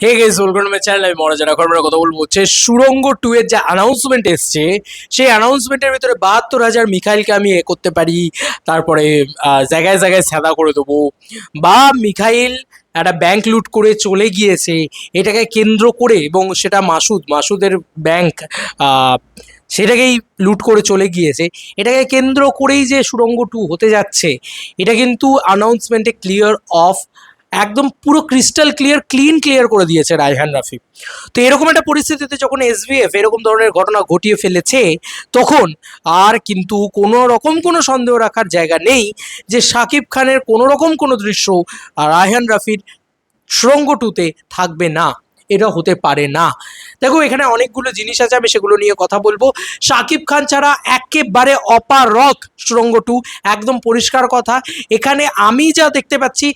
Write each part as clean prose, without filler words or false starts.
Hey guys welcome to my channel. আমি মহারাজান। এখন আমরা কথা বলবো হচ্ছে সুড়ঙ্গ 2 এর যে অ্যানাউন্সমেন্ট এসছে, সেই অ্যানাউন্সমেন্টের ভিতরে 72,000 মিখাইলকে আমি করতে পারি, তারপরে জায়গায় জায়গায় ছ্যাদা করে দেবো, বা মিখাইল একটা ব্যাংক লুট করে চলে গিয়েছে এটাকে কেন্দ্র করে, এবং সেটা মাসুদের ব্যাংক সেটাকেই লুট করে চলে গিয়েছে, এটাকে কেন্দ্র করেই যে সুড়ঙ্গ 2 হতে যাচ্ছে, এটা কিন্তু অ্যানাউন্সমেন্টে ক্লিয়ার অফ, একদম পুরো ক্রিস্টাল ক্লিয়ার করে দিয়েছে রায়হান রাফি। তো এরকম একটা পরিস্থিতিতে যখন এসবিএফ এরকম ধরনের ঘটনা ঘটিয়ে ফেলেছে, তখন আর কিন্তু কোনো রকম কোনো সন্দেহ রাখার জায়গা নেই যে শাকিব খানের কোনো রকম কোনো দৃশ্য আর রায়হান রাফির সুড়ঙ্গ 2-তে থাকবে না। এটা হতে পারে না। দেখো, এখানে অনেকগুলো জিনিস আছে, আমি সেগুলো নিয়ে কথা বলবো। শাকিব খান ছাড়া একেবারে অপারক সুড়ঙ্গ 2, একদম পরিষ্কার কথা। এখানে আমি যা দেখতে পাচ্ছি,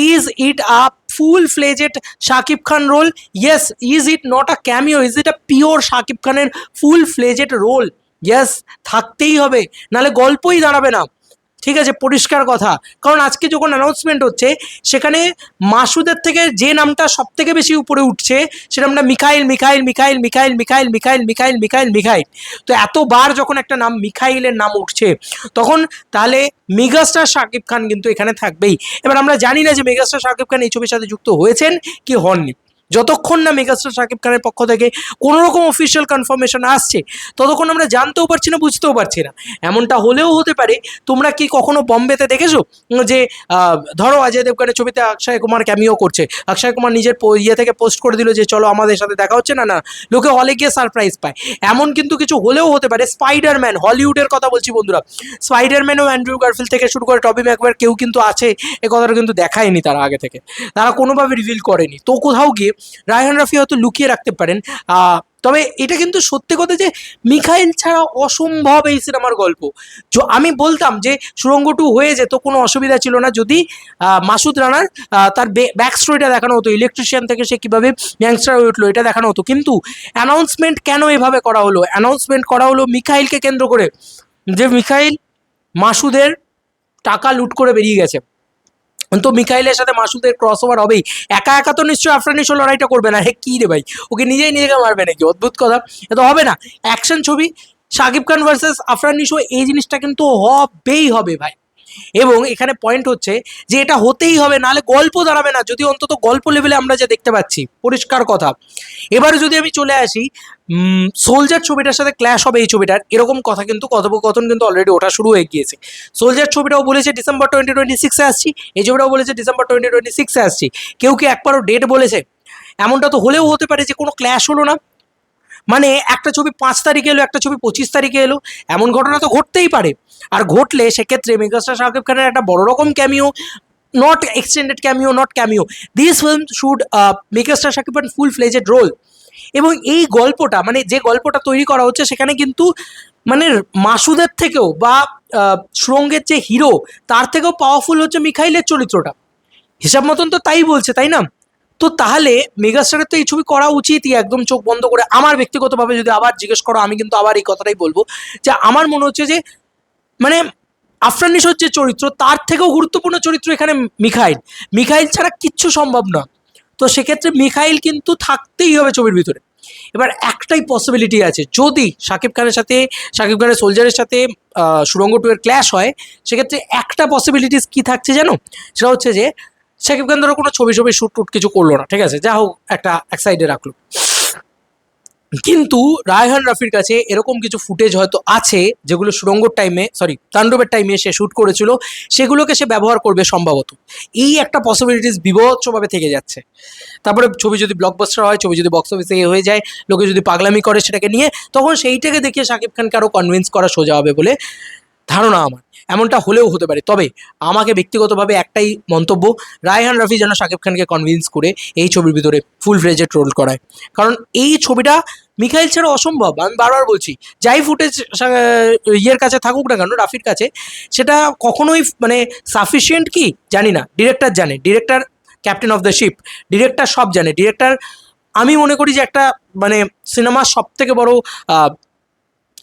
is it a full fledged Shakib Khan role? Yes. Is it not a cameo? Is it a pure Shakib খানের ফুল ফ্লেজেড রোল? ইয়েস, থাকতেই হবে, নাহলে গল্পই দাঁড়াবে না। ঠিক আছে, পরিষ্কার কথা। কারণ আজকে যখন অ্যানাউন্সমেন্ট হচ্ছে, সেখানে মাসুদের থেকে যে নামটা সব থেকে বেশি উপরে উঠছে, সে নামটা Mikhail Mikhail Mikhail Mikhail Mikhail Mikhail Mikhail Mikhail Mikhail. তো এতবার যখন একটা নাম মিখাইলের নাম উঠছে, তখন তাহলে মেগাস্টার শাকিব খান কিন্তু এখানে থাকবেই। এবার আমরা জানি না যে মেগাস্টার শাকিব খান এই ছবির সাথে যুক্ত হয়েছেন কি হননি। যতক্ষণ না মেগাস্টার শাকিব খানের পক্ষ থেকে কোনো রকম অফিসিয়াল কনফার্মেশন আসছে, ততক্ষণ আমরা জানতেও পারছি না, বুঝতেও পারছি না। এমনটা হলেও হতে পারে, তোমরা কি কখনো বম্বেতে দেখেছো যে ধরো অজয় দেবগনের ছবিতে অক্ষয় কুমার ক্যামিও করছে, অক্ষয় কুমার নিজের ইয়ে থেকে পোস্ট করে দিল যে চলো আমাদের সাথে দেখা হচ্ছে, না না, লোকে হলে গিয়ে সারপ্রাইজ পায়। এমন কিন্তু কিছু হলেও হতে পারে। স্পাইডারম্যান, হলিউডের কথা বলছি বন্ধুরা, স্পাইডারম্যানও অ্যান্ড্রু গারফিল্ড থেকে শুরু করে টবি ম্যাকওয়ার কেউ কিন্তু আছে, এ কথাটা কিন্তু দেখায়নি তারা আগে থেকে, তারা কোনোভাবে রিভিল করেনি। তো কোথাও গিয়ে রায়হান রাফি হয়তো লুকিয়ে রাখতে পারেন। তবে এটা কিন্তু সত্যি কথা যে মিখাইল ছাড়া অসম্ভব এই সিনেমার গল্প। আমি বলতাম যে সুড়ঙ্গ 2 হয়ে যেত, কোনো অসুবিধা ছিল না যদি মাসুদ রানার তার ব্যাক স্টোরিটা দেখানো হতো, ইলেকট্রিশিয়ান থেকে সে কীভাবে গ্যাংস্টার হয়ে উঠলো এটা দেখানো হতো। কিন্তু অ্যানাউন্সমেন্ট কেন এভাবে করা হলো? অ্যানাউন্সমেন্ট করা হলো মিখাইলকে কেন্দ্র করে, যে মিখাইল মাসুদের টাকা লুট করে বেরিয়ে গেছে। তো মিখাইলের সাথে মাসুদের ক্রস ওভার হবেই। একা একা তো নিশ্চয়ই আফরান নিশো লড়াইটা করবে না। হে কি রে ভাই, ওকে নিজেই নিজেকে মারবে নাকি? অদ্ভুত কথা, এ তো হবে না। অ্যাকশন ছবি, শাকিব খান ভার্সেস আফরান নিশো, এই জিনিসটা কিন্তু হবেই হবে ভাই। এবং এখানে পয়েন্ট হচ্ছে যে এটা হতেই হবে, নাহলে গল্প দাঁড়াবে না। যদি অন্তত গল্প লেভেলে আমরা যা দেখতে পাচ্ছি, পরিষ্কার কথা। এবারে যদি আমি চলে আসি, সোলজার ছবিটার সাথে ক্ল্যাশ হবে এই ছবিটার, এরকম কথা কিন্তু কথোপকথন কিন্তু অলরেডি ওঠা শুরু হয়ে গিয়েছে। সোলজার ছবিটাও বলেছে ডিসেম্বর 2026-এ আসছি, এই ছবিটাও বলেছে ডিসেম্বর 2026-এ আসছি। কেউ কি একবারও ডেট বলেছে? এমনটা তো হলেও হতে পারে যে কোনো ক্ল্যাশ হলো না, মানে একটা ছবি 5 তারিখে এলো, একটা ছবি 25 তারিখে এলো, এমন ঘটনা তো ঘটতেই পারে। আর ঘটলে সেক্ষেত্রে মেগাস্টার শাকিব খানের একটা বড় রকম cameo, not extended cameo, not cameo, this film should megastar Shakib Khan full fledged role. এবং এই গল্পটা, মানে যে গল্পটা তৈরি করা হচ্ছে, সেখানে কিন্তু মানে মাসুদের থেকেও বা সুরঙ্গের যে হিরো, তার থেকেও পাওয়ারফুল হচ্ছে মিখাইলের চরিত্রটা। হিসাব মতন তো তাই বলছে, তাই না? তো তাহলে মেগাস্টারের তো এই ছবি করা উচিতই, একদম চোখ বন্ধ করে। আমার ব্যক্তিগতভাবে যদি আবার জিজ্ঞেস করো, আমি কিন্তু আবার এই কথাটাই বলবো যে আমার মনে হচ্ছে যে মানে আফরান নিশোর যে চরিত্র, তার থেকেও গুরুত্বপূর্ণ চরিত্র এখানে মিখাইল। মিখাইল ছাড়া কিচ্ছু সম্ভব না। তো সেক্ষেত্রে মিখাইল কিন্তু থাকতেই হবে ছবির ভিতরে। এবার একটাই পসিবিলিটি আছে, যদি শাকিব খানের সাথে, শাকিব খানের সোলজারের সাথে সুড়ঙ্গ 2 এর ক্ল্যাশ হয়, সেক্ষেত্রে একটা পসিবিলিটিস কি থাকছে জানো? সেটা হচ্ছে যে শাকিব খান ধরো কোনো ছবি শ্যুট টুট কিছু করলো না, ঠিক আছে, যা হোক একটা এক সাইডে রাখলো, কিন্তু রায়হান রাফির কাছে এরকম কিছু ফুটেজ হয়তো আছে যেগুলো সুড়ঙ্গর টাইমে, সরি তাণ্ডবের টাইমে সে শ্যুট করেছিল, সেগুলোকে সে ব্যবহার করবে সম্ভবত। এই একটা পসিবিলিটিস বিভৎসভাবে থেকে যাচ্ছে। তারপরে ছবি যদি ব্লকবাস্টার হয়, ছবি যদি বক্স অফিসে হয়ে যায়, লোকে যদি পাগলামি করে সেটাকে নিয়ে, তখন সেইটাকে দেখিয়ে শাকিব খানকে আরও কনভিন্স করা সোজা হবে বলে ধারণা আমার। এমনটা হলেও হতে পারে। তবে আমাকে ব্যক্তিগতভাবে একটাই মন্তব্য, রায়হান রাফি যেন শাকিব খানকে কনভিন্স করে এই ছবির ভিতরে ফুল ফ্লেজেড রোল করায়। কারণ এই ছবিটা মিখাইল ছাড়া অসম্ভব। আমি বারবার বলছি, যাই ফুটেজ ইয়ের কাছে থাকুক না কেন, রাফির কাছে, সেটা কখনোই মানে সাফিসিয়েন্ট কি জানি না। ডিরেক্টর জানে, director captain of the ship, director সব জানে। ডিরেক্টর, আমি মনে করি যে একটা মানে সিনেমার সব থেকে বড়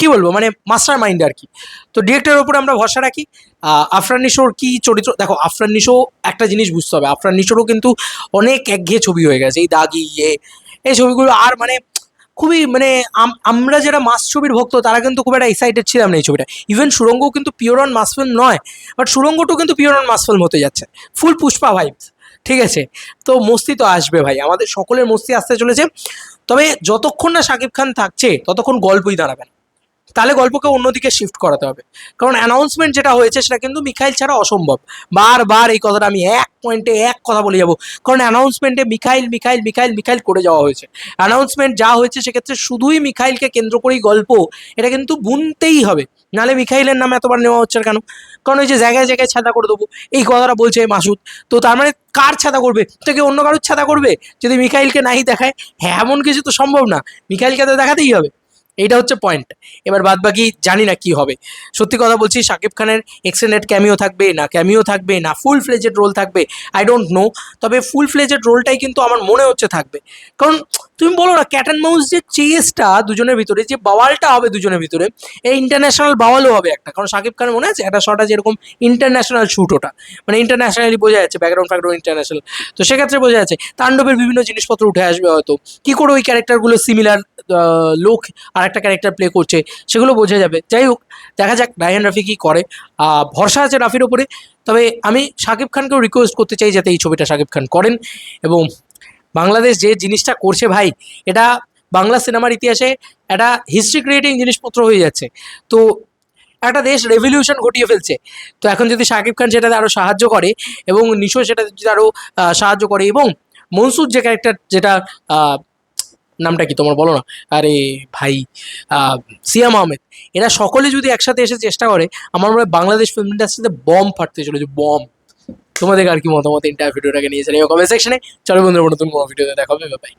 কি বলবো মানে মাস্টার মাইন্ড আর কি। তো ডিরেক্টরের ওপরে আমরা ভরসা রাখি। আফরান নিশোর কি চরিত্র, দেখো আফরান নিশো একটা জিনিস বুঝতে হবে, আফরান নিশোরও কিন্তু অনেক একঘেয়ে ছবি হয়ে গেছে, এই দাগি এই ছবিগুলো আর মানে খুবই মানে আমরা যারা মাস ছবির ভক্ত তারা কিন্তু খুব একটা এক্সাইটেড ছিলাম না এই ছবিটা। ইভেন সুড়ঙ্গও কিন্তু পিওর অন মাস ফিল্ম নয়, বাট সুড়ঙ্গটাও কিন্তু পিওর অন মাস ফিল্ম হতে যাচ্ছে, ফুল পুষ্পা ভাইবস। ঠিক আছে, তো মস্তি তো আসবে ভাই, আমাদের সকলের মস্তি আসতে চলেছে। তবে যতক্ষণ না শাকিব খান থাকছে ততক্ষণ গল্পই দাঁড়াবে না, তাহলে গল্পকে অন্যদিকে শিফট করাতে হবে। কারণ অ্যানাউন্সমেন্ট যেটা হয়েছে সেটা কিন্তু মিখাইল ছাড়া অসম্ভব। বারবার এই কথাটা আমি এক পয়েন্টে এক কথা বলে যাব, কারণ অ্যানাউন্সমেন্টে মিখাইল মিখাইল মিখাইল মিখাইল করে যাওয়া হয়েছে। অ্যানাউন্সমেন্ট যা হয়েছে সেক্ষেত্রে শুধুই মিখাইলকে কেন্দ্র করেই গল্প, এটা কিন্তু বুনতেই হবে, নাহলে মিখাইলের নাম এতবার নেওয়া হচ্ছে কেন? কারণ ওই যে জায়গায় জায়গায় ছাদা করে দেবো এই কথাটা বলছে মাসুদ, তো তার মানে কার ছাদা করবে? তো কি অন্য কারোর ছাদা করবে যদি মিখাইলকে নাই দেখায়? হ্যাঁ, এমন কিছু তো সম্ভব না, মিখাইলকে তো দেখাতেই হবে। এইটা হচ্ছে পয়েন্ট। এবার বাদ বাকি জানি না কি হবে। সত্যি কথা বলছি, শাকিব খানের এক্সটেন্ডেড ক্যামিও থাকবে না, ক্যামিও থাকবে না, ফুল ফ্লেজেড রোল থাকবে, আই ডোন্ট নো। তবে ফুল ফ্লেজেড রোলটাই কিন্তু আমার মনে হচ্ছে থাকবে। কারণ তুমি বলো না, ক্যাট অ্যান্ড মাউস যে চেসটা দুজনের ভিতরে, যে বাওয়ালটা হবে দুজনের ভিতরে, এই ইন্টারন্যাশনাল বাওয়ালও হবে একটা। কারণ শাকিব খানের মনে আছে একটা শট আছে যেরকম ইন্টারন্যাশনাল শ্যুট, ওটা মানে ইন্টারন্যাশনালি বোঝা যাচ্ছে, ব্যাকগ্রাউন্ড ফ্যাকগ্রাউন্ড ইন্টারন্যাশনাল। তো সেক্ষেত্রে বোঝা যাচ্ছে তাণ্ডবের বিভিন্ন জিনিসপত্র উঠে আসবে হয়তো, কী করে ওই ক্যারেক্টারগুলো সিমিলার লোক আর একটা ক্যারেক্টার প্লে করছে সেগুলো বোঝা যাবে। যাই হোক, দেখা যাক রায়হান রাফি কী করে। ভরসা আছে রাফির ওপরে। তবে আমি শাকিব খানকেও রিকোয়েস্ট করতে চাই যাতে এই ছবিটা শাকিব খান করেন। এবং বাংলাদেশ যে জিনিসটা করছে ভাই, এটা বাংলা সিনেমার ইতিহাসে একটা হিস্ট্রি ক্রিয়েটিং জিনিসপত্র হয়ে যাচ্ছে। তো একটা দেশ রেভলিউশন ঘটিয়ে ফেলছে। তো এখন যদি শাকিব খান সেটাতে আরও সাহায্য করে এবং নিশো সেটাতে যদি আরও সাহায্য করে, এবং মনসুর যে ক্যারেক্টার, যেটা নামটা কি তোমার বলো না, আরে ভাই, সিয়াম আহমেদ, এরা সকলে যদি একসাথে এসে চেষ্টা করে, আমার মনে হয় বাংলাদেশ ফিল্ম ইন্ডাস্ট্রিতে বম ফাটতে চলেছে, বম। তোমাদের আর কি মতামত ইন্টার ভিডিওটাকে নিয়ে চলে কমেন্ট সেকশনে। চলো বন্ধুরা, নতুন কোনো ভিডিওতে দেখা হবে, বাই।